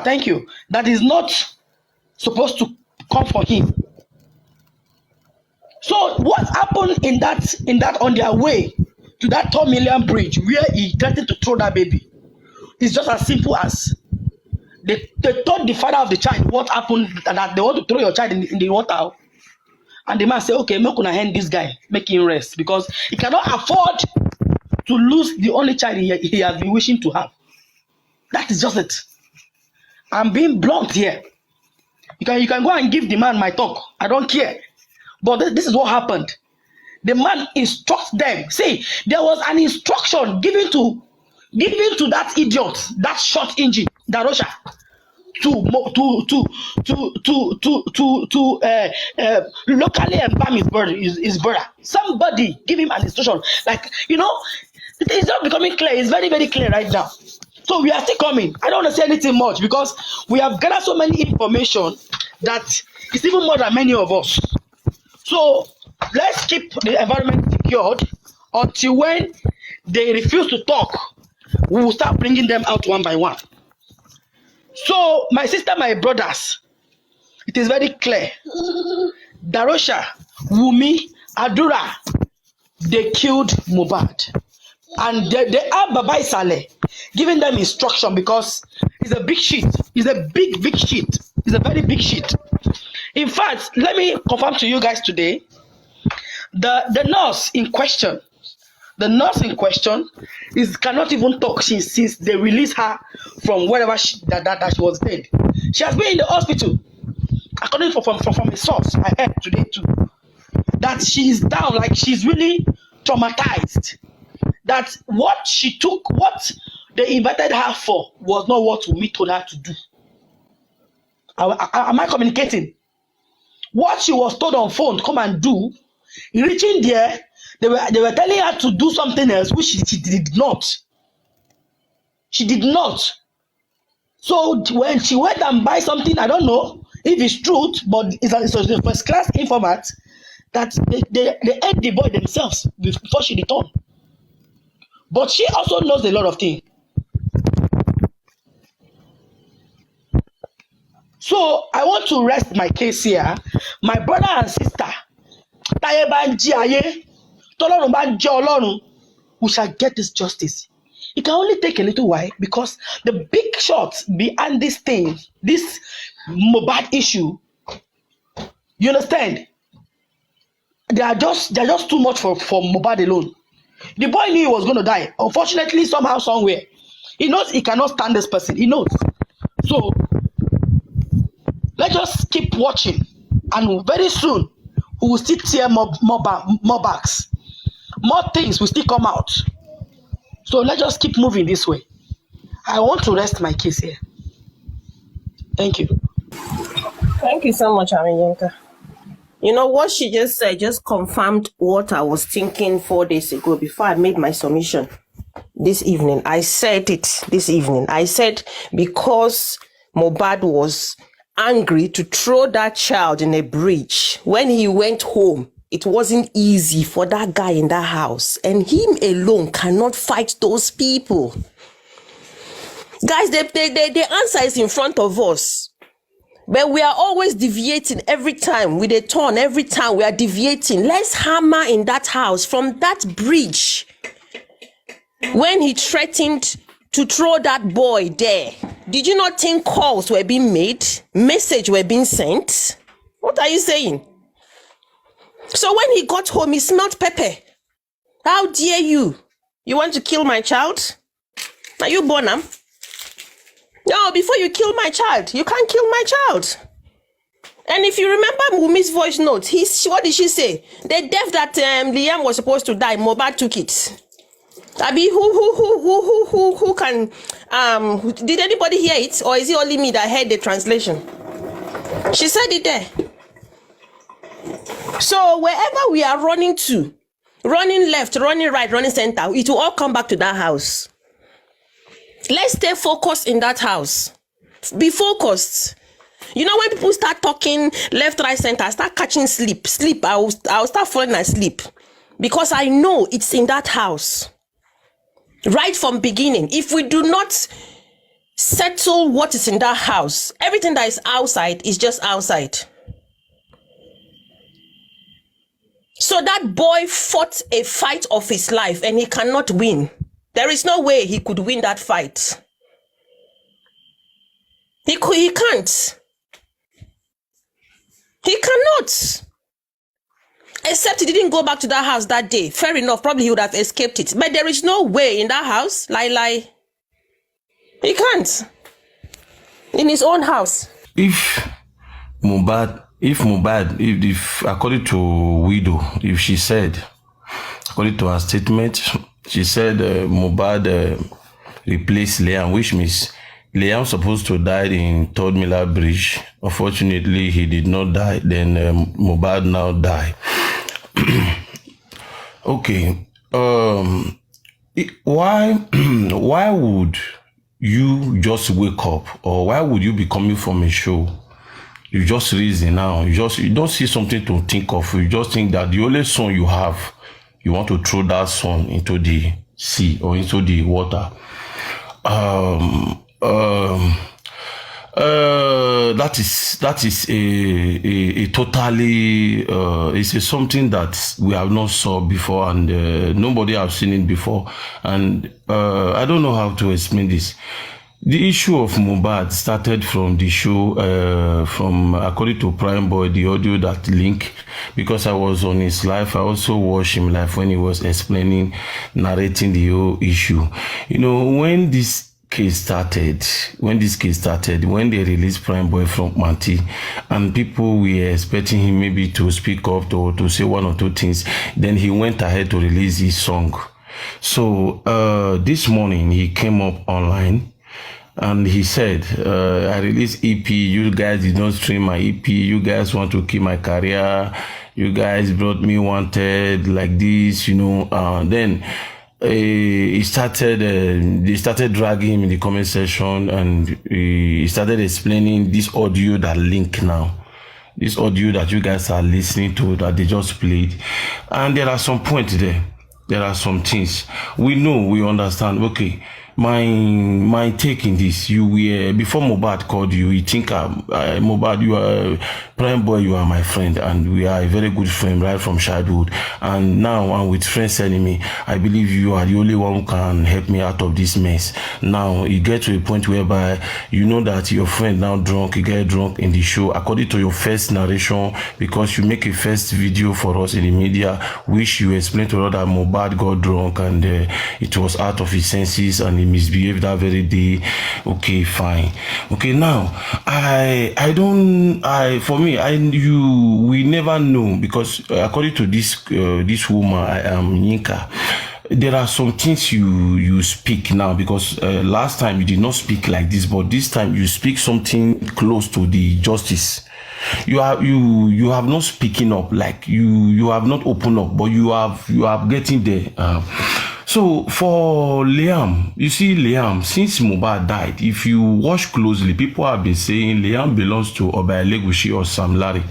thank you, that is not supposed to come for him. So what happened in that on their way to that 2 million bridge where he threatened to throw that baby is just as simple as they told the father of the child what happened, that they want to throw your child in the water. And the man said, okay, I'm not gonna hand this guy, make him rest, because he cannot afford to lose the only child he has been wishing to have. That is just it. I'm being blunt here. You can go and give the man my talk. I don't care. But this is what happened. The man instructs them. See, there was an instruction given to that idiot, that short engine, Darosha, to locally embalm his brother. Somebody give him an instruction. Like, it's not becoming clear. It's very, very clear right now. So we are still coming. I don't want to say anything much because we have gathered so many information that it's even more than many of us. So let's keep the environment secured until when they refuse to talk, we will start bringing them out one by one. So my sister, my brothers, it is very clear. Darosha, Wumi, Adura, they killed MOHBAD. And they have Baba Isale giving them instruction because it's a big shit. It's a big, big shit. It's a very big shit. In fact, let me confirm to you guys today, the nurse in question cannot even talk since they released her from wherever that she was dead. She has been in the hospital. According from a source I heard today too, that she is down, like she's really traumatized. That what they invited her for was not what we told her to do. Am I communicating? What she was told on phone to come and do, reaching there, they were telling her to do something else, which she did not. She did not. So when she went and buy something, I don't know if it's truth, but it's a first class informant that they ate the boy themselves before she returned. But she also knows a lot of things. So I want to rest my case here. My brother and sister, we shall get this justice. It can only take a little while because the big shots behind this thing, this MOHBAD issue, you understand? They are just too much for MOHBAD alone. The boy knew he was going to die. Unfortunately, somehow, somewhere, he knows he cannot stand this person. He knows. So let's just keep watching, and very soon we will still tear more backs. More things will still come out. So let's just keep moving this way. I want to rest my case here. Thank you. Thank you so much, Aminyenka. You know what she just said just confirmed what I was thinking 4 days ago before I made my submission this evening. I said it this evening. I said because MOHBAD was angry to throw that child in a bridge, when he went home, it wasn't easy for that guy in that house, and him alone cannot fight those people. Guys, the answer is in front of us. But we are always deviating every time with a turn. Every time we are deviating. Let's hammer in that house from that bridge. When he threatened to throw that boy there, did you not think calls were being made? Messages were being sent? What are you saying? So when he got home, he smelled pepper. How dare you? You want to kill my child? Are you born him? No, before you kill my child, you can't kill my child. And if you remember Wumi's voice note, what did she say? The death that Liam was supposed to die, MOHBAD took it. Abi, who can, did anybody hear it? Or is it only me that heard the translation? She said it there. So wherever we are running to, running left, running right, running center, it will all come back to that house. Let's stay focused in that house. Be focused. You know, when people start talking left, right, center, I start catching sleep. I'll start falling asleep. Because I know it's in that house. Right from beginning. If we do not settle what is in that house. Everything that is outside is just outside. So that boy fought a fight of his life and he cannot win. There is no way he could win that fight. He can't. He cannot. Except he didn't go back to that house that day. Fair enough, probably he would have escaped it. But there is no way in that house, lie. He can't. In his own house. If according to widow, if she said, according to her statement, she said Mohbad replaced Liam, which means Liam supposed to die in Third Miller Bridge. Unfortunately, he did not die. Then Mohbad now died. Okay. Why would you just wake up, or why would you be coming from a show? You just reason now. You don't see something to think of. You just think that the only son you have, you want to throw that son into the sea or into the water. That is a totally it's something that we have not saw before, and nobody have seen it before, and I don't know how to explain this. The issue of Mohbad started from the show, from according to Prime Boy, the audio that link, because I was on his live. I also watched him live when he was narrating the whole issue. You know, when this case started, when they released Prime Boy from Manti, and people were expecting him maybe to speak up, to say one or two things, then he went ahead to release his song. So this morning he came up online and he said, I released EP, you guys did not stream my EP, you guys want to kill my career, you guys brought me wanted like this, you know. Then they started dragging him in the comment section, and he started explaining this audio that link now. This audio that you guys are listening to, that they just played. And there are some points there. There are some things. We know, we understand. Okay, my take in this, you were, before Mohbad called you, you think, Mohbad, you are Prime Boy, you are my friend, and we are a very good friend right from childhood. And now I'm with friends enemy. I believe you are the only one who can help me out of this mess. Now you get to a point whereby you know that your friend now drunk, you get drunk in the show, according to your first narration, because you make a first video for us in the media, which you explain to us that Mohbad got drunk and it was out of his senses and he misbehaved that very day. Okay, fine. Okay, now we never know, because according to this woman, I am Yinka, there are some things you speak now, because last time you did not speak like this, but this time you speak something close to the justice. You have not speaking up, like you have not opened up, but you are getting there. So for Liam, you see Liam, since Mohbad died, if you watch closely, people have been saying Liam belongs to Obayelegushi or Sam Larry.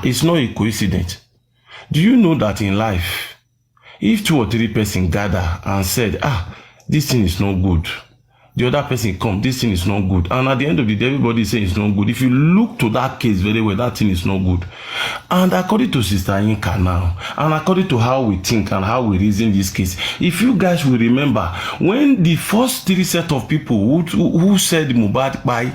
It's not a coincidence. Do you know that in life, if 2 or 3 persons gather and said, this thing is not good, the other person come, this thing is not good, and at the end of the day, everybody say it's not good. If you look to that case very well, that thing is not good. And according to Sister Yinka now, and according to how we think and how we reason this case, if you guys will remember, when the first 3 set of people who said Mohbad bye,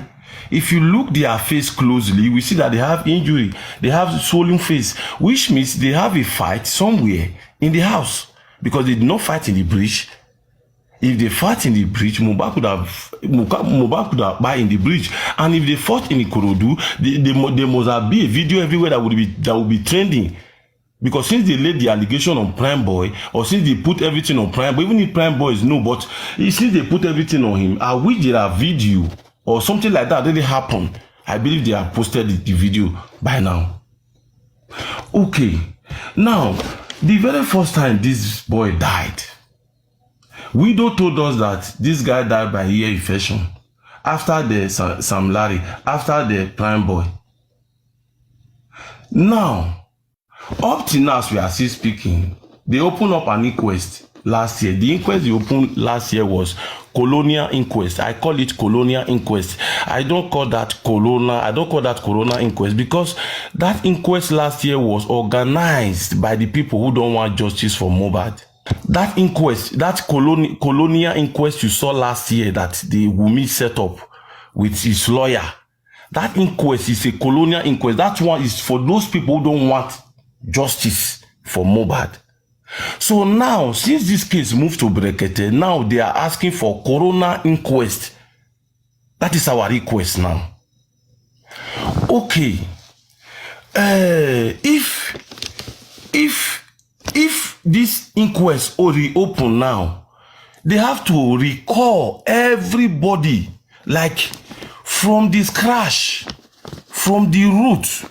if you look their face closely, we see that they have injury, they have swollen face, which means they have a fight somewhere in the house, because they did not fight in the bridge. If they fought in the bridge, Mohbad could have been in the bridge. And if they fought in Ikorodu, there must have been a video everywhere that would be trending. Because since they laid the allegation on Prime Boy, or since they put everything on Prime Boy, even if Prime Boy is no, but since they put everything on him, I wish there are video or something like that really happened. I believe they have posted the video by now. Okay, now the very first time this boy died, Widow told us that this guy died by ear infection after the Sam Larry, after the Prime Boy. Now, up to now, as we are still speaking, they opened up an inquest last year. The inquest they opened last year was colonial inquest. I call it colonial inquest. I don't call that corona inquest, because that inquest last year was organized by the people who don't want justice for MOHBAD. That inquest, that colonial inquest you saw last year that the Wumi set up with his lawyer, that inquest is a colonial inquest. That one is for those people who don't want justice for MOHBAD. So now, since this case moved to Brekete, now they are asking for coroner inquest. That is our request now. Okay. If this inquest or reopen now, they have to recall everybody, like from this crash, from the root.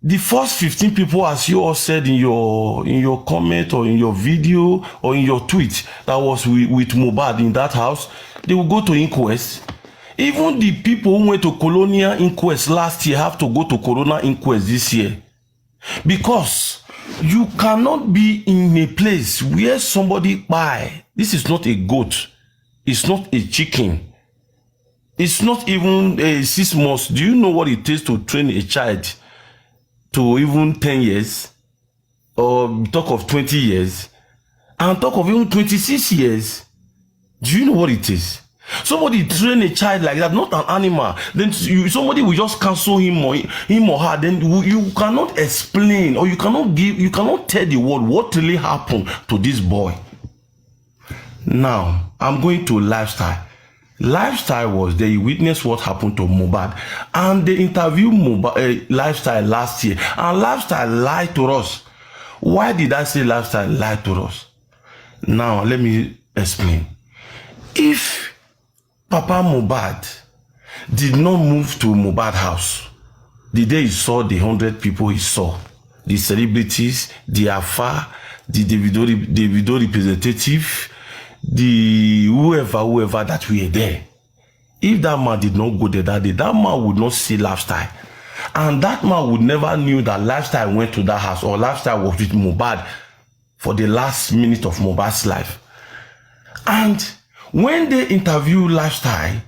The first 15 people, as you all said in your comment or in your video or in your tweet, that was with MOHBAD in that house, they will go to inquest. Even the people who went to colonial inquest last year have to go to coroner inquest this year. Because you cannot be in a place where somebody buy. This is not a goat. It's not a chicken. It's not even a 6 months. Do you know what it takes to train a child to even 10 years, or talk of 20 years, and talk of even 26 years? Do you know what it is? Somebody train a child like that, not an animal, then somebody will just cancel him or her. Then you cannot explain, or you cannot tell the world what really happened to this boy. Now, I'm going to Lifestyle. Lifestyle was there. He witnessed what happened to MOHBAD, and they interviewed Lifestyle last year, and Lifestyle lied to us. Why did I say Lifestyle lied to us? Now let me explain. If Papa MOHBAD did not move to MOHBAD house the day he saw the 100 people he saw, the celebrities, the Alpha, the Davido representative, the whoever that we are there, if that man did not go there that day, that man would not see Lifestyle, and that man would never knew that Lifestyle went to that house, or Lifestyle was with MOHBAD for the last minute of MOHBAD's life. And when they interviewed Lifestyle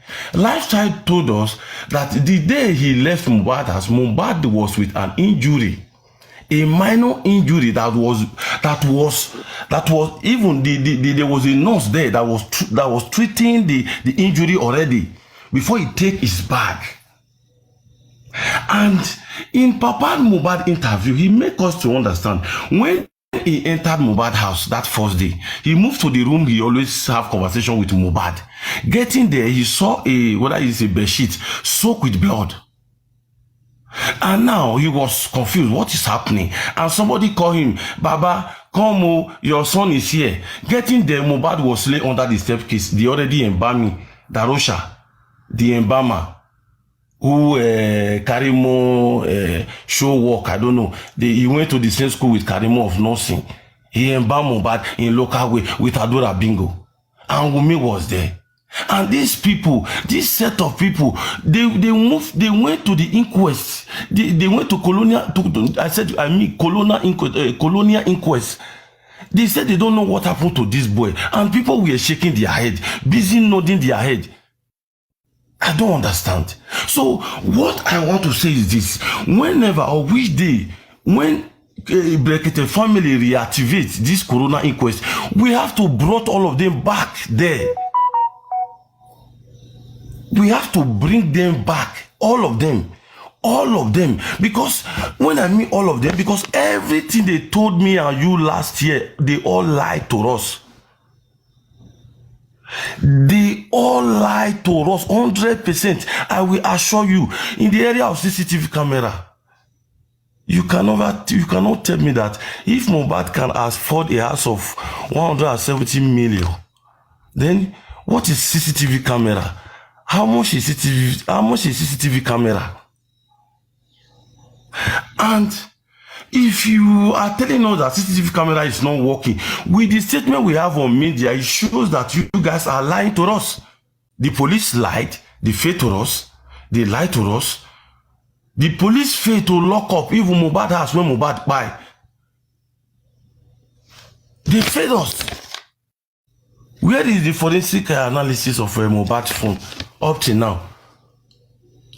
told us that the day he left MOHBAD house, MOHBAD was with an injury, a minor injury that was even there was a nurse there that was treating the injury already before he take his bag. And in Papa MOHBAD interview, he make us to understand when he entered MOHBAD house that first day, he moved to the room he always have conversation with MOHBAD. Getting there, he saw whether it's a bedsheet soaked with blood. And now he was confused. What is happening? And somebody called him, Baba, come, your son is here. Getting there, MOHBAD was laid under the staircase. The already embalming, Darosha, the embalmer, who Karimo show work, I don't know. He went to the same school with Karimo of nursing. He embalmed MOHBAD in local way with Adora Bingo. And Wumi was there. And these people, this set of people, they went to the inquest. They went to colonial inquest. They said they don't know what happened to this boy. And people were shaking their head, busy nodding their head. I don't understand. So what I want to say is this: whenever or which day, when Brekete family reactivates this corona inquest, we have to bring all of them back there. We have to bring them back, all of them, because when I mean all of them, because everything they told me and you last year, they all lied to us. They all lied to us 100%. I will assure you, in the area of CCTV camera, you cannot tell me that if MOHBAD can afford a house of 170 million, then what is CCTV camera? How much is CCTV camera? And if you are telling us that CCTV camera is not working, with the statement we have on media, it shows that you guys are lying to us. The police lied, they failed to us, they lied to us. The police failed to lock up even MOHBAD house when MOHBAD buy. They failed us. Where is the forensic analysis of MOHBAD's phone up till now?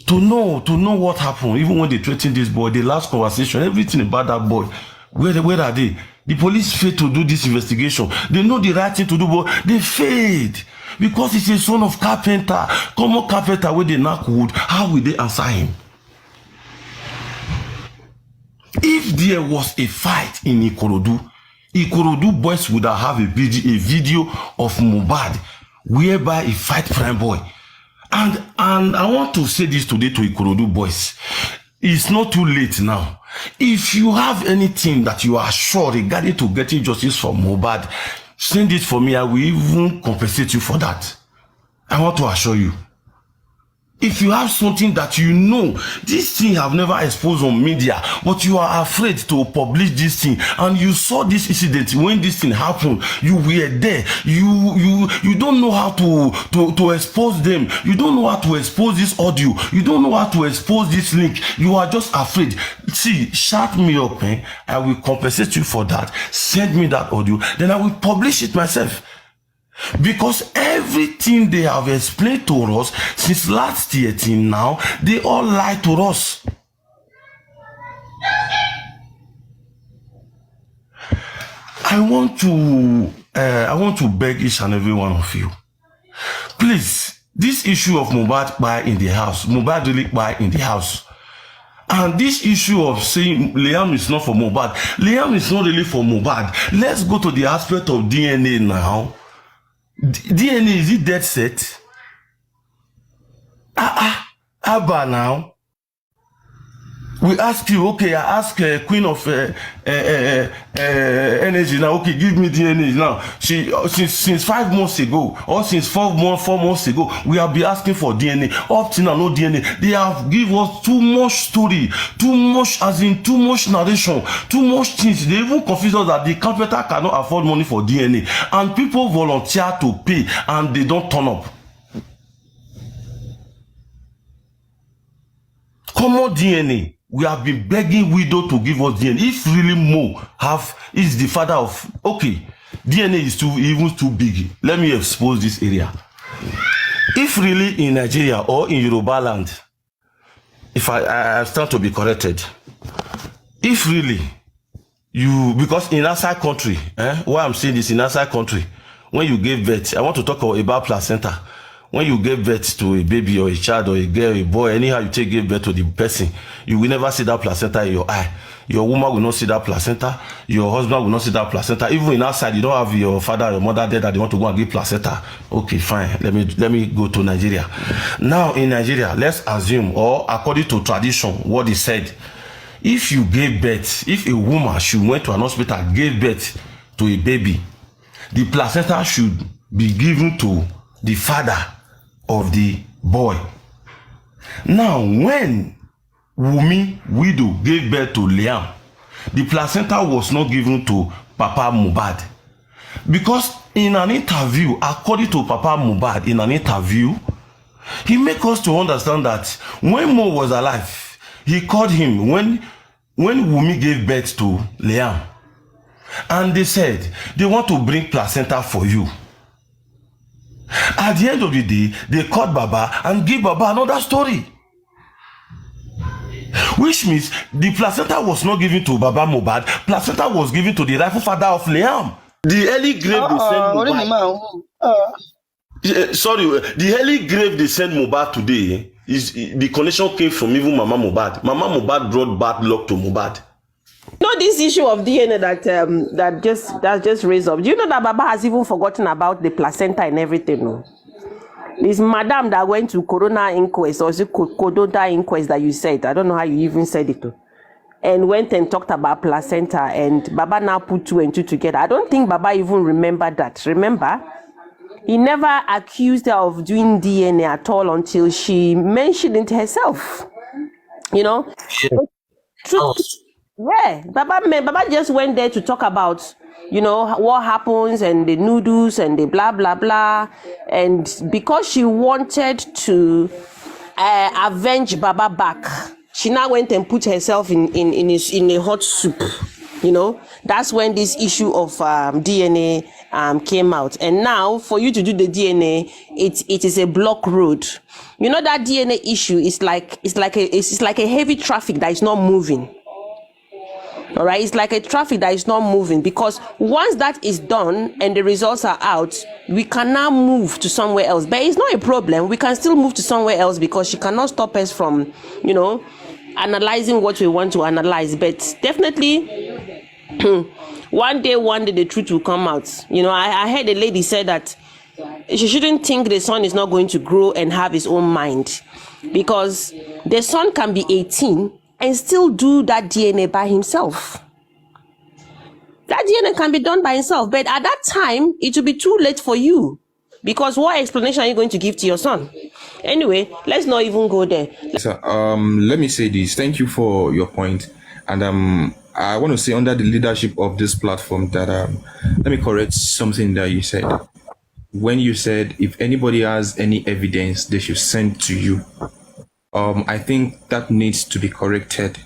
To know what happened, even when they threatened this boy, the last conversation, everything about that boy, where are they? The police failed to do this investigation. They know the right thing to do, but they failed. Because he's a son of carpenter, common carpenter where they knock wood, how will they answer him? If there was a fight in Ikorodu boys would have a video of MOHBAD whereby he fight prime boy. And I want to say this today to Ikorodu boys. It's not too late now. If you have anything that you are sure regarding to getting justice for MOHBAD, send it for me. I will even compensate you for that. I want to assure you. If you have something that you know, this thing have never exposed on media, but you are afraid to publish this thing, and you saw this incident when this thing happened, you were there, you don't know how to expose them, you don't know how to expose this audio, you don't know how to expose this link, you are just afraid. See, shut me up, I will compensate you for that. Send me that audio, then I will publish it myself. Because everything they have explained to us since last year till now, they all lie to us. I want to beg each and every one of you. Please, this issue of MOHBAD buy in the house, MOHBAD really buy in the house. And this issue of saying Liam is not for MOHBAD, Liam is not really for MOHBAD. Let's go to the aspect of DNA now. DNA, is it dead set? Abba now. We ask you, okay, I ask Queen of Energy now, okay, give me DNA now. She since 5 months ago, or since 4 months ago, we have been asking for DNA. Up till now, no DNA. They have given us too much story, too much, as in too much narration, too much things. They even confuse us that the computer cannot afford money for DNA. And people volunteer to pay and they don't turn up. Common DNA. We have been begging widow to give us DNA. If really Mo is the father of, okay, DNA is even too big. Let me expose this area. If really in Nigeria or in Yoruba land, if I stand to be corrected, if really because in outside country, why I'm saying this, in outside country, when you give birth, I want to talk about placenta. When you give birth to a baby or a child or a girl, a boy, anyhow you give birth to the person, you will never see that placenta in your eye. Your woman will not see that placenta. Your husband will not see that placenta. Even in outside, you don't have your father or your mother there that they want to go and give placenta. Okay, fine. Let me go to Nigeria. Now in Nigeria, let's assume, or according to tradition, what he said, if you gave birth, if a woman should went to an hospital, gave birth to a baby, the placenta should be given to the father of the boy. Now, when Wumi, widow, gave birth to Liam, the placenta was not given to Papa MOHBAD. Because in an interview, according to Papa MOHBAD, in an interview, he made us to understand that when Mo was alive, he called him when Wumi gave birth to Liam. And they said, they want to bring placenta for you. At the end of the day, they called Baba and give Baba another story. Which means the placenta was not given to Baba MOHBAD, placenta was given to the rightful father of Liam. The early grave they sent MOHBAD. Sorry, the early grave they sent MOHBAD today is the connection came from even Mama MOHBAD. Mama MOHBAD brought bad luck to MOHBAD. You know this issue of DNA that just raised up. Do you know that Baba has even forgotten about the placenta and everything? No? This madam that went to Corona inquest, or is it Kododa inquest that you said? I don't know how you even said it. And went and talked about placenta, and Baba now put 2 and 2 together. I don't think Baba even remembered that. Remember? He never accused her of doing DNA at all until she mentioned it herself. You know? Yeah. Yeah, Baba just went there to talk about, you know, what happens and the noodles and the blah, blah, blah. And because she wanted to avenge Baba back, she now went and put herself in a hot soup. You know, that's when this issue of DNA came out. And now for you to do the DNA, it is a block road. You know that DNA issue is like a heavy traffic that is not moving. All right, it's like a traffic that is not moving, because once that is done and the results are out, we can now move to somewhere else. But it's not a problem. We can still move to somewhere else because she cannot stop us from, analyzing what we want to analyze. But definitely, one day the truth will come out. I heard a lady say that she shouldn't think the son is not going to grow and have his own mind, because the son can be 18 and still do that DNA by himself. That DNA can be done by himself, but at that time, it will be too late for you, because what explanation are you going to give to your son? Anyway, let's not even go there. So, let me say this. Thank you for your point. And I want to say, under the leadership of this platform, that let me correct something that you said. When you said, if anybody has any evidence, they should send to you. I think that needs to be corrected,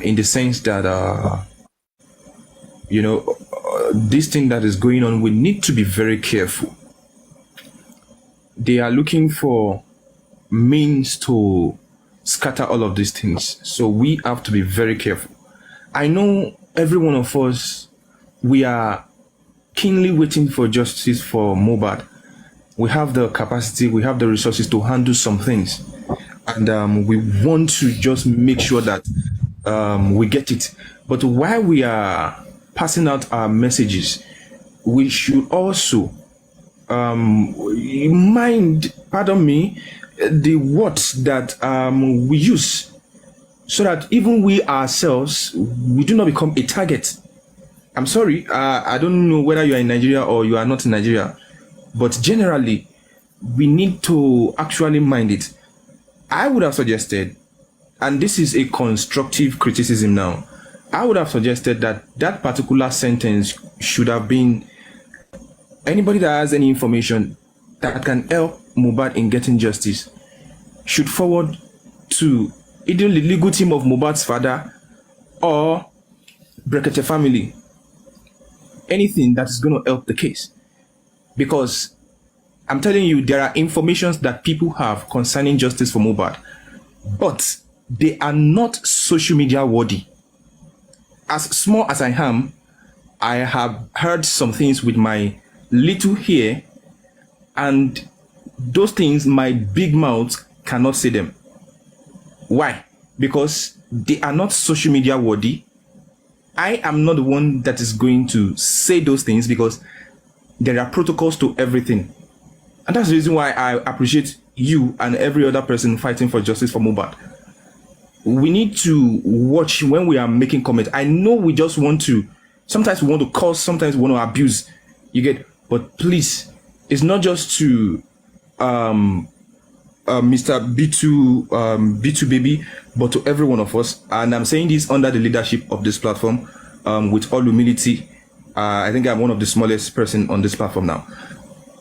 in the sense that, this thing that is going on, we need to be very careful. They are looking for means to scatter all of these things. So we have to be very careful. I know every one of us, we are keenly waiting for justice for MOHBAD. We have the capacity, we have the resources to handle some things. And we want to just make sure that we get it. But while we are passing out our messages, we should also mind, pardon me, the words that we use, so that even we ourselves, we do not become a target. I'm sorry, I don't know whether you are in Nigeria or you are not in Nigeria, but generally, we need to actually mind it. I would have suggested, and this is a constructive criticism now, I would have suggested that that particular sentence should have been, anybody that has any information that can help MOHBAD in getting justice should forward to either the legal team of MOHBAD's father or Brekete family. Anything that is going to help the case. Because I'm telling you, there are informations that people have concerning justice for MOHBAD, but they are not social media worthy. As small as I am, I have heard some things with my little ear, and those things, my big mouth cannot say them. Why? Because they are not social media worthy. I am not the one that is going to say those things, because there are protocols to everything. And that's the reason why I appreciate you and every other person fighting for justice for MOHBAD. We need to watch when we are making comments. I know we just want to, sometimes we want to curse, sometimes we want to abuse. You get, but please, it's not just to Mr. B2 Baby, but to every one of us. And I'm saying this under the leadership of this platform, with all humility. I think I'm one of the smallest person on this platform now.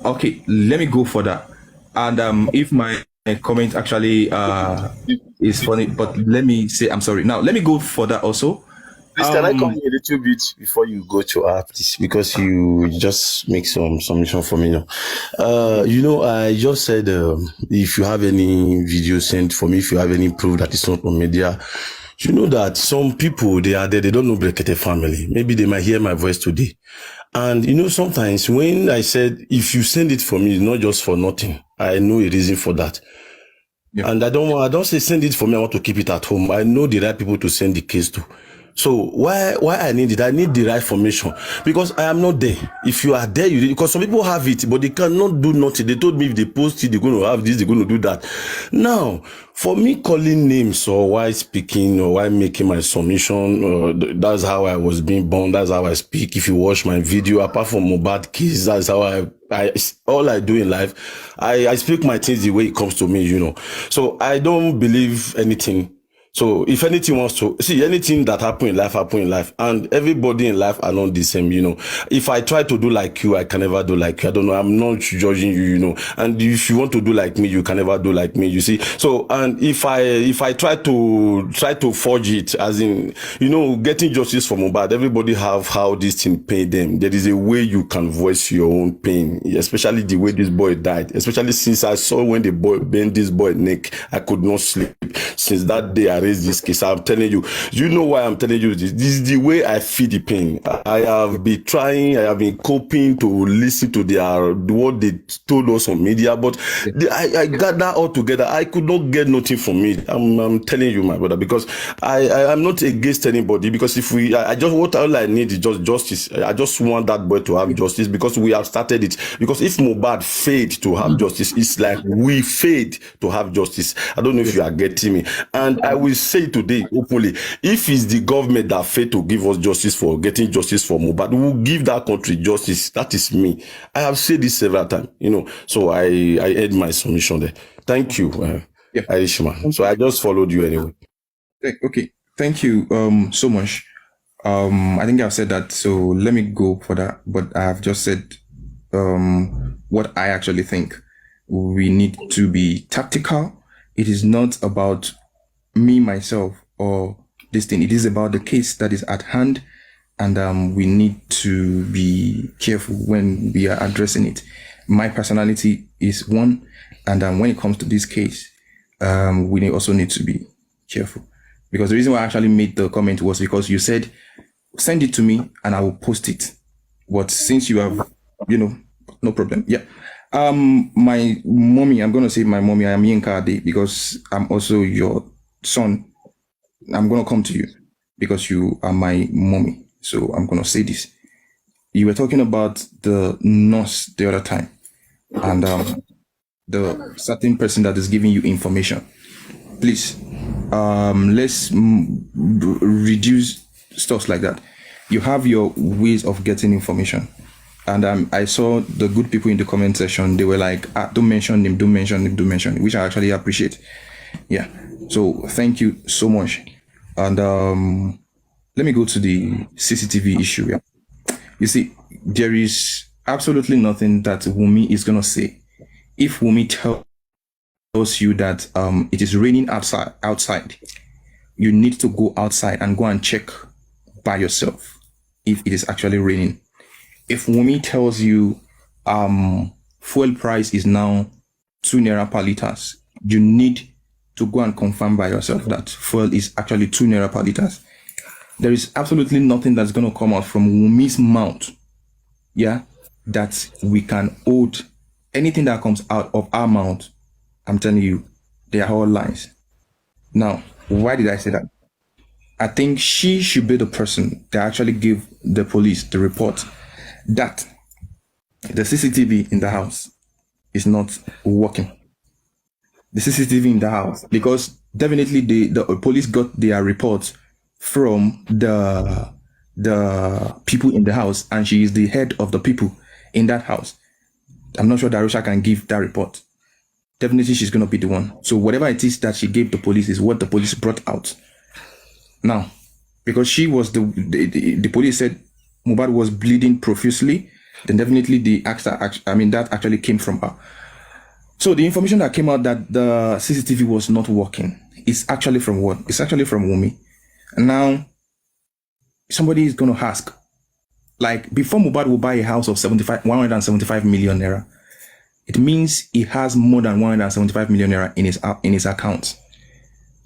Okay, let me go further. And if my comment actually is funny, but let me say I'm sorry. Now, let me go further also. Please, can I come in a little bit before you go to her, please? Because you just make some submission for me now. I just said, if you have any video sent for me, if you have any proof that it's not on media, you know that some people, they are there, they don't know Brekete family. Maybe they might hear my voice today. And, sometimes when I said, if you send it for me, not just for nothing, I know a reason for that. Yeah. And I don't say send it for me, I want to keep it at home. I know the right people to send the case to. So why I need it? I need the right formation, because I am not there. If you are there, because some people have it, but they cannot do nothing. They told me if they post it, they're going to have this, they're going to do that. Now, for me calling names or why speaking or why making my submission, that's how I was being born. That's how I speak. If you watch my video, apart from MOHBAD case, that's how I all I do in life. I speak my things the way it comes to me, So I don't believe anything. So if anything wants to see anything that happen in life, and everybody in life are not the same, you know. If I try to do like you, I can never do like you. I don't know. I'm not judging you, you know. And if you want to do like me, you can never do like me. You see. So and if I try to forge it, as in, you know, getting justice for Mohbad, everybody have how this thing pain them. There is a way you can voice your own pain, especially the way this boy died. Especially since I saw when the boy bent this boy neck, I could not sleep. Since that day I raised this case, I'm telling you. You know why I'm telling you this? This is the way I feel the pain. I have been trying, I have been coping to listen to what they told us on media, but I got that all together. I could not get nothing from it. I'm telling you, my brother, because I'm not against anybody. Because if I just, what all I need is just justice. I just want that boy to have justice because we have started it. Because if Mohbad failed to have justice, it's like we failed to have justice. I don't know if you are getting me. And I will say today openly, if it's the government that failed to give us justice for getting justice for Mohbad, we will give that country justice. That is me. I have said this several times, you know. So I end my submission there. Thank you, Aishma. So I just followed you anyway. Okay, thank you so much. I think I've said that, so let me go for that. But I have just said what I actually think. We need to be tactical. It is not about me, myself, or this thing. It is about the case that is at hand, and we need to be careful when we are addressing it. My personality is one, and when it comes to this case, we also need to be careful. Because the reason why I actually made the comment was because you said, send it to me and I will post it. But since you have, you know, no problem. Yeah. My mommy, I'm going to say my mommy, I am Yinka Ade, because I'm also your son. I'm going to come to you because you are my mommy. So I'm going to say this. You were talking about the nurse the other time and the certain person that is giving you information. Please, let's reduce stuff like that. You have your ways of getting information. And I saw the good people in the comment section. They were like, don't mention him, don't mention him, don't mention him, which I actually appreciate. Yeah. So thank you so much. And let me go to the CCTV issue. Yeah. You see, there is absolutely nothing that Wumi is going to say. If Wumi tells you that it is raining outside, you need to go outside and go and check by yourself if it is actually raining. If Wumi tells you fuel price is now 2 naira per liters, you need to go and confirm by yourself that fuel is actually 2 naira per liters. There is absolutely nothing that's going to come out from Wumi's mouth, yeah, that we can hold. Anything that comes out of our mouth, I'm telling you, they are all lies. Now, why did I say that? I think she should be the person that actually give the police the report that the CCTV in the house is not working. The CCTV in the house, because definitely the police got their reports from the people in the house, and she is the head of the people in that house. I'm not sure Darusha can give that report. Definitely she's going to be the one. So whatever it is that she gave the police is what the police brought out. Now, because she was the police said Mohbad was bleeding profusely, then definitely that actually came from her. So the information that came out that the CCTV was not working is actually from what? It's actually from Wumi. And now somebody is going to ask, like, before Mohbad will buy a house of 175 million naira, it means he has more than 175 million naira in his account.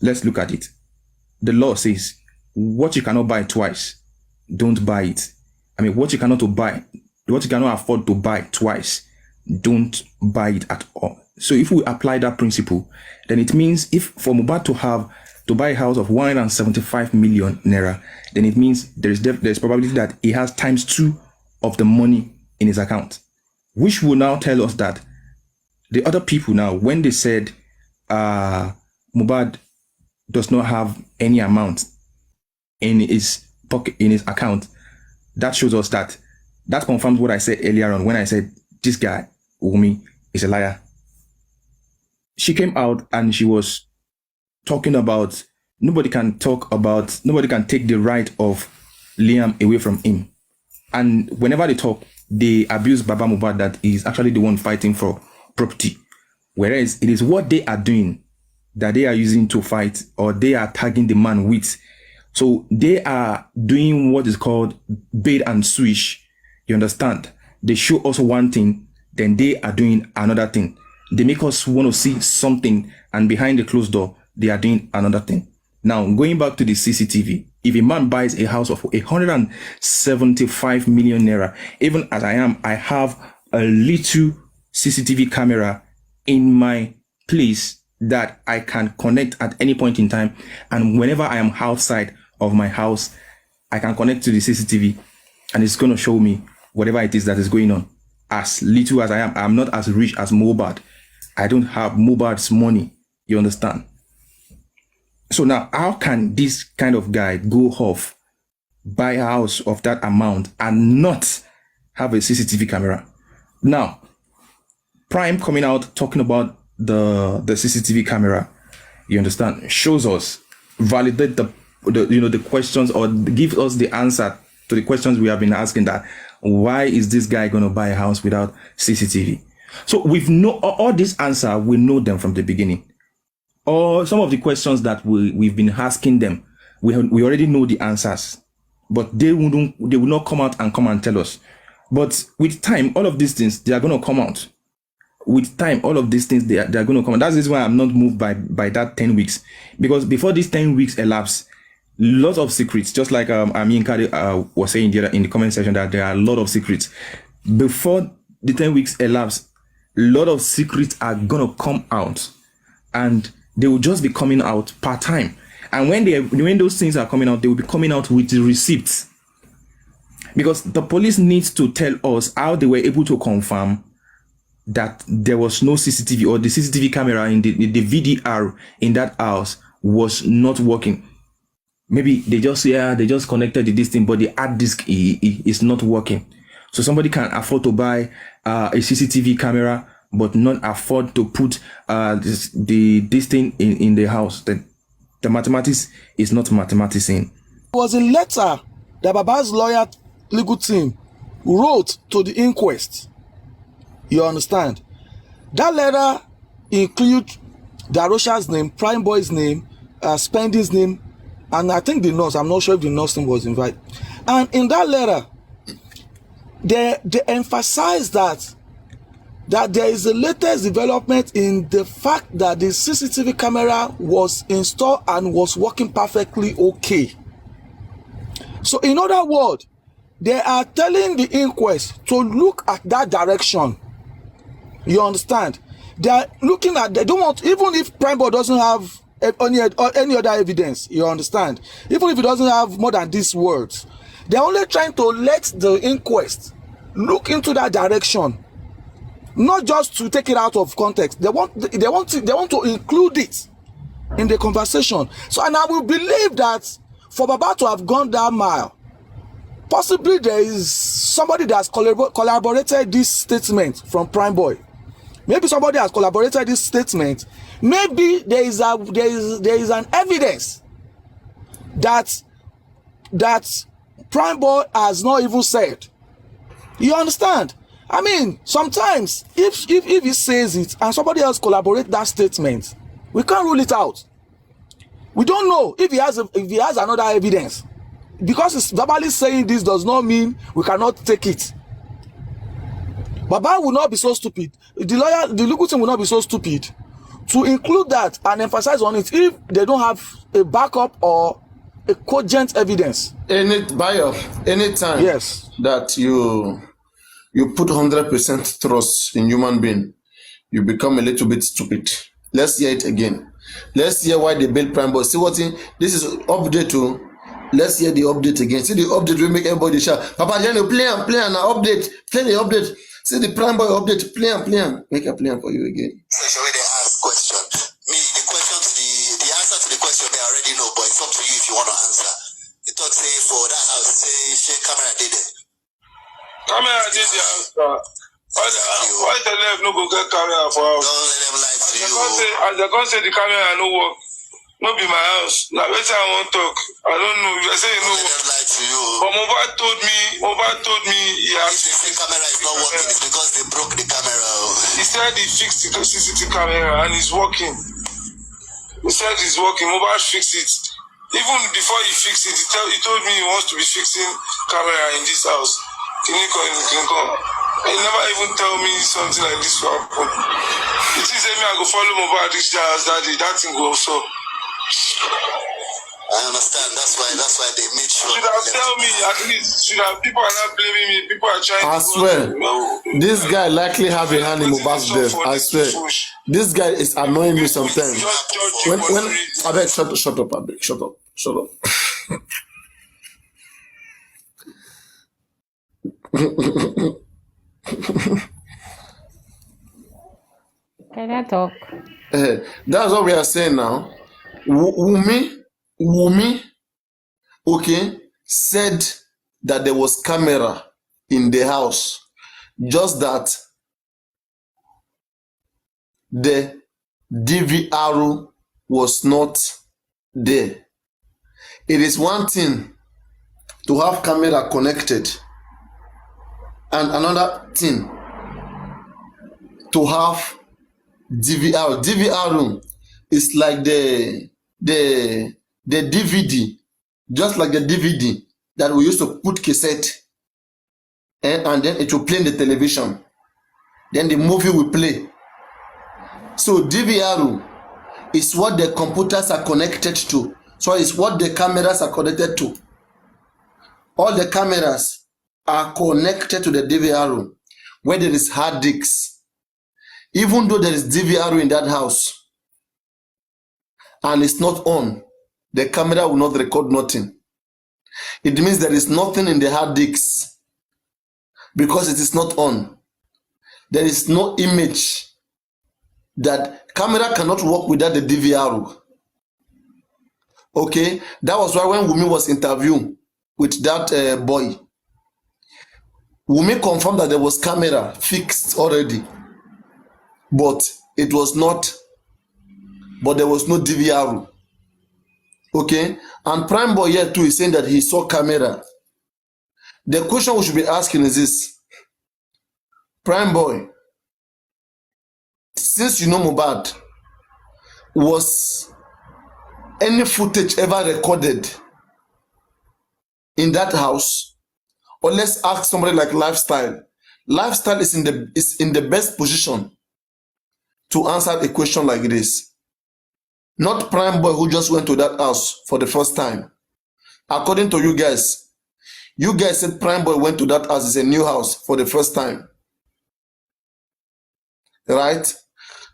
Let's look at it. The law says what you cannot buy twice, don't buy it. I mean, what you cannot afford to buy twice, don't buy it at all. So if we apply that principle, then it means if for Mohbad to buy a house of 175 million naira, then it means there's probability that he has ×2 of the money in his account, which will now tell us that the other people now, when they said Mohbad does not have any amount in his pocket, in his account, that shows us that confirms what I said earlier on when I said this guy, Wumi, is a liar. She came out and she was talking about nobody can take the right of Liam away from him. And whenever they talk, they abuse Baba Mohbad that is actually the one fighting for property. Whereas it is what they are doing that they are using to fight, or they are tagging the man with. So they are doing what is called bait and switch. You understand? They show us one thing, then they are doing another thing. They make us want to see something, and behind the closed door, they are doing another thing. Now, going back to the CCTV, if a man buys a house of 175 million naira, even as I am, I have a little CCTV camera in my place that I can connect at any point in time. And whenever I am outside of my house, I can connect to the CCTV, and it's going to show me whatever it is that is going on. As little as I am, I'm not as rich as MOHBAD. I don't have MOHBAD's money. You understand? So now, how can this kind of guy go off, buy a house of that amount, and not have a CCTV camera? Now, Prime coming out talking about the CCTV camera, you understand, shows us, validate the questions, or give us the answer to the questions we have been asking, that why is this guy going to buy a house without CCTV? So we've know all these answers, we know them from the beginning. Or some of the questions that we've been asking them, we already know the answers, but they will not come out and tell us. But with time, all of these things, they are going to come out. With time, all of these things, they are going to come out. That's why I'm not moved by that 10 weeks. Because before these 10 weeks elapse, lots of secrets, just like Amin Kari was saying in the comment section, that there are a lot of secrets. Before the 10 weeks elapse, a lot of secrets are going to come out. And they will just be coming out part-time. And when those things are coming out, they will be coming out with the receipts. Because the police needs to tell us how they were able to confirm that there was no CCTV, or the CCTV camera in the VDR in that house was not working. Maybe they just connected to this thing, but the hard disk is not working. So somebody can afford to buy a CCTV camera, but not afford to put this thing in the house. The mathematics is not mathematics. It was a letter that Baba's lawyer legal team wrote to the inquest. You understand? That letter includes Darosha's name, Prime Boy's name, Spendy's name, and I think the nurse. I'm not sure if the nurse team was invited. And in that letter, they emphasized that there is a latest development in the fact that the CCTV camera was installed and was working perfectly okay. So in other words, they are telling the inquest to look at that direction. You understand? They are looking at, they don't want, even if Prime Boy doesn't have any other evidence, you understand? Even if it doesn't have more than these words, they're only trying to let the inquest look into that direction. Not just to take it out of context. They want to include it in the conversation. So, and I will believe that for Baba to have gone that mile, possibly there is somebody that has collaborated this statement from Prime Boy. Maybe somebody has collaborated this statement. Maybe there is an evidence that Prime Boy has not even said. You understand? I mean, sometimes if he says it and somebody else collaborates that statement, we can't rule it out. We don't know if he has another evidence. Because it's verbally saying this does not mean we cannot take it. Baba will not be so stupid. The legal team will not be so stupid to include that and emphasize on it if they don't have a backup or a cogent evidence. Anytime yes, that you put 100% trust in human being, you become a little bit stupid. Let's hear it again. Let's hear why they built Prime Boy. See what this is update to. Let's hear the update again. See the update will make everybody shout. Papa Jenny, play and update. Play the update. See the Prime Boy update. Play and make a play for you again. Session where they ask question. Me, the question to the answer to the question they already know, but it's up to you if you want to answer. You thought say for that house, say camera did it. Camera did the answer. Why the left no go get camera for us? Don't let them lie to you. As they can't say the camera no work. no be my house. Now wetin I wan talk. I don't know. If I say you know. Let them lie to you. But Mohbad told me he If has. they say camera is not working, it's because they broke the camera. He said he fixed the CCTV camera and it's working. He said it's working. Mohbad fixed it. Even before he fixed it, he told me he wants to be fixing camera in this house. Clinical. He never even tell me something like this will happen. It is me I go follow Mohbad reach the house that day. That thing go also. I understand. That's why they made sure. Should have tell me at least. Should have people are not blaming me. People are trying. I swear, this guy likely have a hand in Mohbad's death. I swear, this guy is annoying me sometimes. When I beg, shut up, I beg, shut up. Can I talk? That's what we are saying now. Wumi, okay, said that there was camera in the house, just that the DVR was not there. It is one thing to have camera connected, and another thing to have DVR. DVR is like the DVD, just like the DVD that we used to put cassette, and then it will play in the television. Then the movie will play. So DVR is what the computers are connected to. So it's what the cameras are connected to. All the cameras are connected to the DVR where there is hard disks. Even though there is DVR in that house and it's not on, the camera will not record nothing. It means there is nothing in the hard disks because it is not on. There is no image. That camera cannot work without the DVR. Okay, that was why when Wumi was interviewed with that boy, Wumi confirmed that there was camera fixed already, but it was not. But there was no DVR. Okay, and Prime Boy here too is saying that he saw camera. The question we should be asking is this: Prime Boy, since you know Mohbad, was any footage ever recorded in that house? Or let's ask somebody like Lifestyle. Lifestyle is in the best position to answer a question like this. Not Prime Boy who just went to that house for the first time. According to you guys said Prime Boy went to that house. It's a new house for the first time. Right?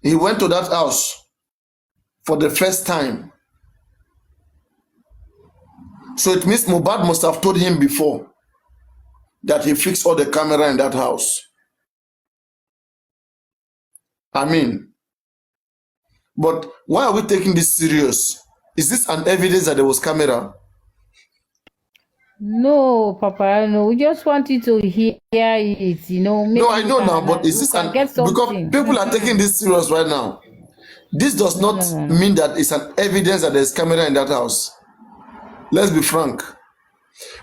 He went to that house for the first time. So it means Mohbad must have told him before that he fixed all the camera in that house. I mean, but why are we taking this serious? Is this an evidence that there was camera? No, Papa, no. We just want you to hear it, you know. No, I know now, but is this because people are taking this serious right now? This does not mean that it's an evidence that there's camera in that house. Let's be frank.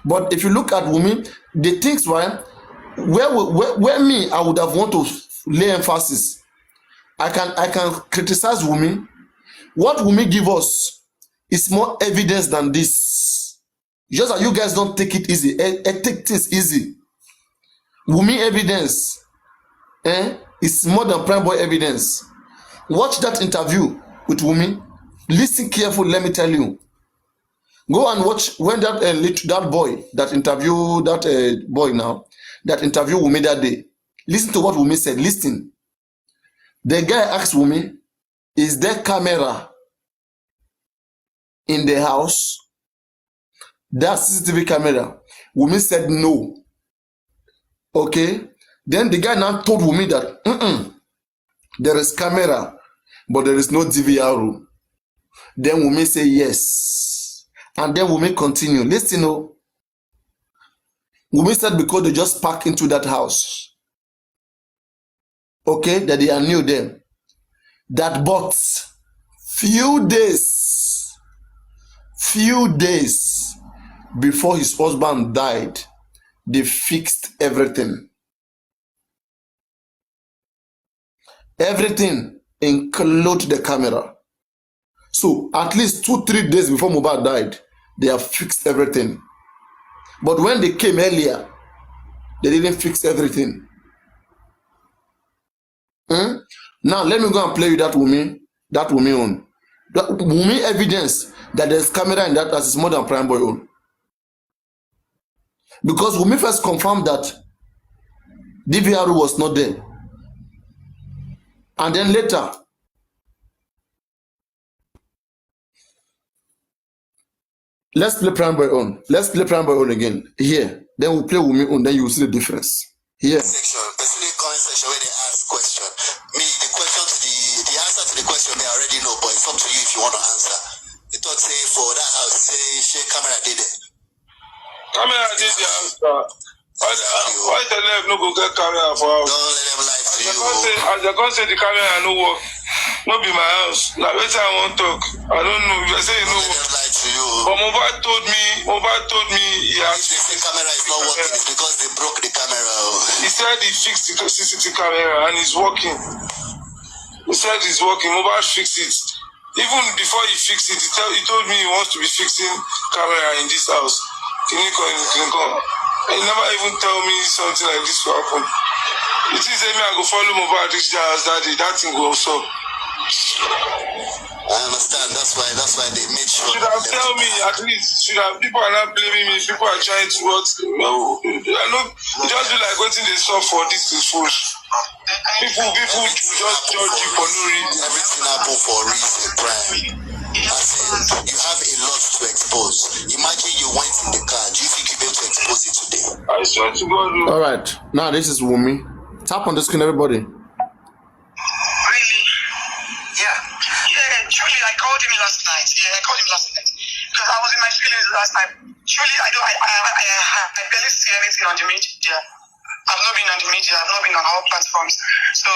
But if you look at Wumi, the things where me I would have want to lay emphasis. I can criticize Wumi. What Wumi give us is more evidence than this. Just that you guys don't take it easy. Take things easy. Wumi evidence is more than Prime Boy evidence. Watch that interview with Wumi. Listen carefully, let me tell you. Go and watch when that boy that interviewed that boy now, that interviewed Wumi that day. Listen to what Wumi said. Listen. The guy asked Wumi, is there camera in the house? That CCTV camera. Wumi said no. Okay. Then the guy now told Wumi that there is camera, but there is no DVR. Then Wumi say yes. And then Wumi continue. Listen, Wumi said because they just parked into that house. Okay, that they are new there. That but few days few days before his husband died, they fixed everything. Everything, include the camera. So at least 2-3 days before Mohbad died, they have fixed everything. But when they came earlier, they didn't fix everything. Now let me go and play you that Wunmi own. That Wunmi evidence that there's camera in that house is more than Prime Boy own. Because Wunmi first confirmed that DVR was not there. And then later, let's play Prime Boy on. Let's play Prime Boy on again. Here. Then we'll play Wunmi on. Then you will see the difference. Here. Section, especially comment section where they ask question. Me, the question to the answer to the question I already know, but it's up to you if you want to answer. You thought say for that house, say camera did it. Camera did the answer. Why the left no go get camera for house? Don't let them lie to you. As they come say the camera no work, no be my house. Like wetin I wan talk, I don't know. If I say it no Don't let work. them lie to you. But Mohbad told me he If has they say camera is not working, it's because they broke the camera. he said he fixed the CCTV camera and it's working. He said it's working. Mohbad fixed it. Even before he fixed it, he told me he wants to be fixing camera in this house. He never even tell me something like this will happen. It is me I go follow Mohbad reach the house that thing go also. I understand. That's why they made sure. Should have tell me at least. Should have people are not blaming me. People are trying to what? No, I know. Just be like waiting they saw for this is foolish. People just judge you for no reason. Everything happen for a reason, Prime. I said you have a lot to expose. Imagine you went in the car. Do you think you'll be able to expose it today? I swear to God. All right. Now this is Wunmi. Tap on the screen, everybody. Really? Yeah. Truly, I called him last night. Because I was in my feelings last night. Truly, I barely see anything on the media. I've not been on the media. I've not been on all platforms. So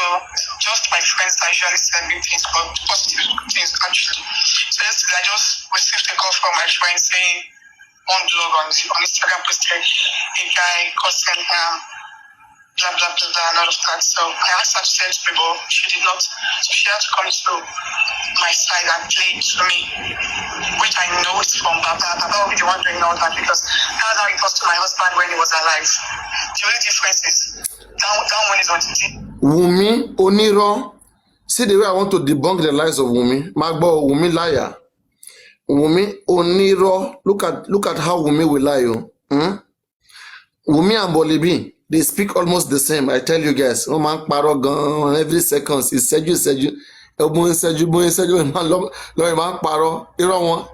just my friends that usually send me things, but positive things actually. So yesterday I just received a call from my friend saying one blog on Instagram posted a guy cussing blah blah blah and all of that. So I asked her to send to me, but she did not. So she had to come to my side and play it to me, which I know is from Baba. Baba will be the one doing all that because that's how it was to my husband when he was alive. The only difference is that one is on the TV. Wunmi Oniro. See the way I want to debunk the lies of Wunmi. Magbo Wunmi liar. Wunmi Oniro. Look at how Wunmi will lie you. Wunmi and Bolibi, they speak almost the same. I tell you guys. Oh man, paro every second. It's seju. Ebun seju. Man lo man paro. Iro won.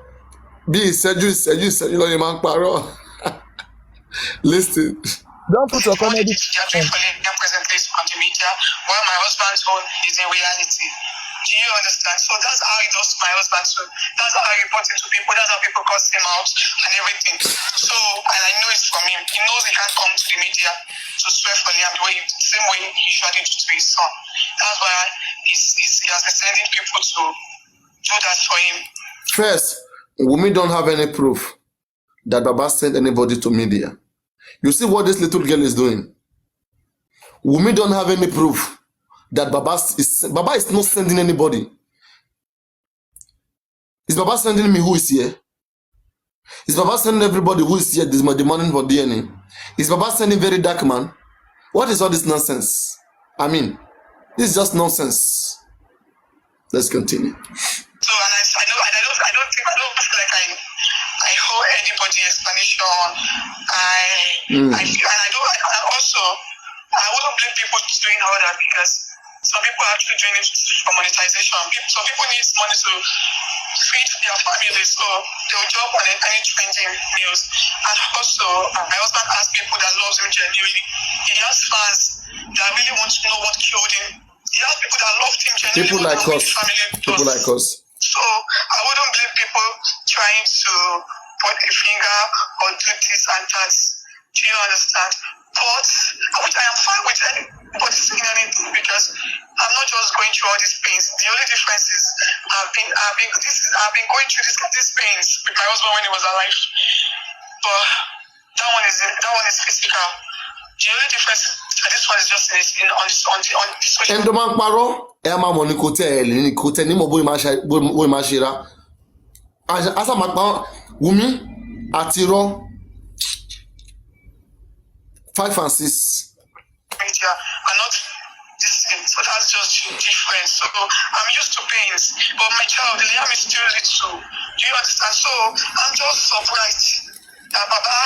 Be seju. Lo man paro. Listen. Don't put your comedy. They are doing for them presently on the media, while my husband's own is a reality. Do you understand? So that's how he does to my husband too. That's how I report it to people. That's how people cuss him out and everything. So, and I know it's from him. He knows he can't come to the media to swear for him the same way he usually do to his son. That's why he has been sending people to do that for him. First, Wunmi don't have any proof that Baba sent anybody to media. You see what this little girl is doing? Wunmi don't have any proof that Baba is not sending anybody. Is Baba sending me who is here? Is Baba sending everybody who is here this morning for DNA? Is Baba sending very dark man? What is all this nonsense? I mean, this is just nonsense. Let's continue. So I don't feel like I hold anybody explanation. I feel, and I wouldn't blame people doing all that because some people are actually doing it for monetization. Some people need money to feed their families, so they'll jump on any trending news. And also, my husband has people that love him genuinely. He has fans that really want to know what killed him. He has people that loved him genuinely. People like us. So I wouldn't blame people trying to put a finger or do this and that. Do you understand? But which I am fine with nobody's saying anything because I'm not just going through all these pains. The only difference is I've been going through these pains with my husband when he was alive. But that one is physical. The only difference is that this one is just on the social. Endoman paro, Emma Monicote, ni mo boy mashira. Asa makpa Wumi Atiro 5 and 6. Media are not the same, so that's just different. So I'm used to pains, but my child, Liam is still little. Do you understand? So I'm just surprised that Baba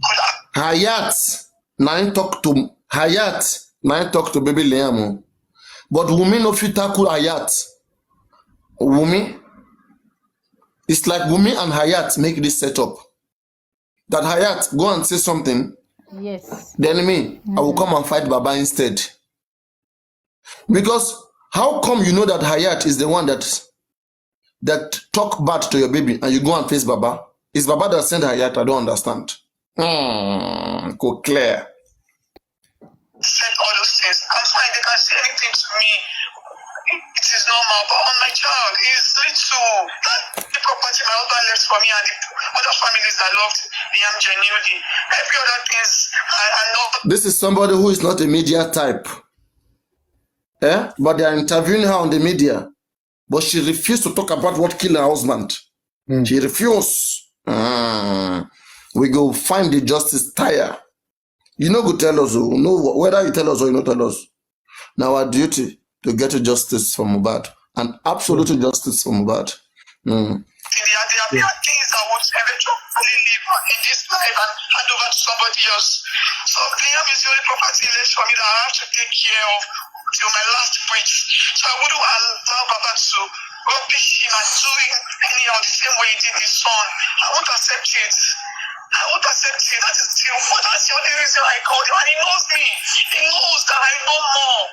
could have. Hayat 9 talk to baby Liam, but Wumi no fit tackle Hayat. Wumi, it's like Wumi and Hayat make this setup. That Hayat go and say something. Yes. Then me, I will come and fight Baba instead. Because how come you know that Hayat is the one that talk bad to your baby and you go and face Baba? It's Baba that sent Hayat. I don't understand. Go clear. Said all those things. I'm fine. They can say anything to me. It is normal. But on my child, he's little. That the property my husband left for me and the other families that loved him genuinely. Every other things I know. This is somebody who is not a media type. But they are interviewing her on the media. But she refused to talk about what killed her husband. She refused. We go find the justice tire. You know, go tell us, whether you tell us or you not tell us. Now our duty to get a justice from MOHBAD, and absolute justice from MOHBAD. There are things that would eventually live in this life and hand over to somebody else. So Liam is the only property left for me that I have to take care of till my last breath. So I wouldn't allow Baba to rubbish him and do him anyhow the same way he did his son. I won't accept it. I won't accept it. That's the only reason I called him. And he knows me. He knows that I know more.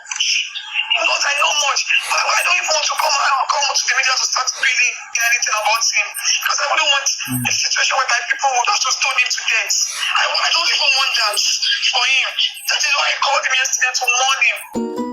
He knows I know much. But I don't even want to come to the media to start reading anything about him. Because I wouldn't want a situation where my people would have to stone him to death. I don't even want that for him. That is why I called him yesterday to warn him.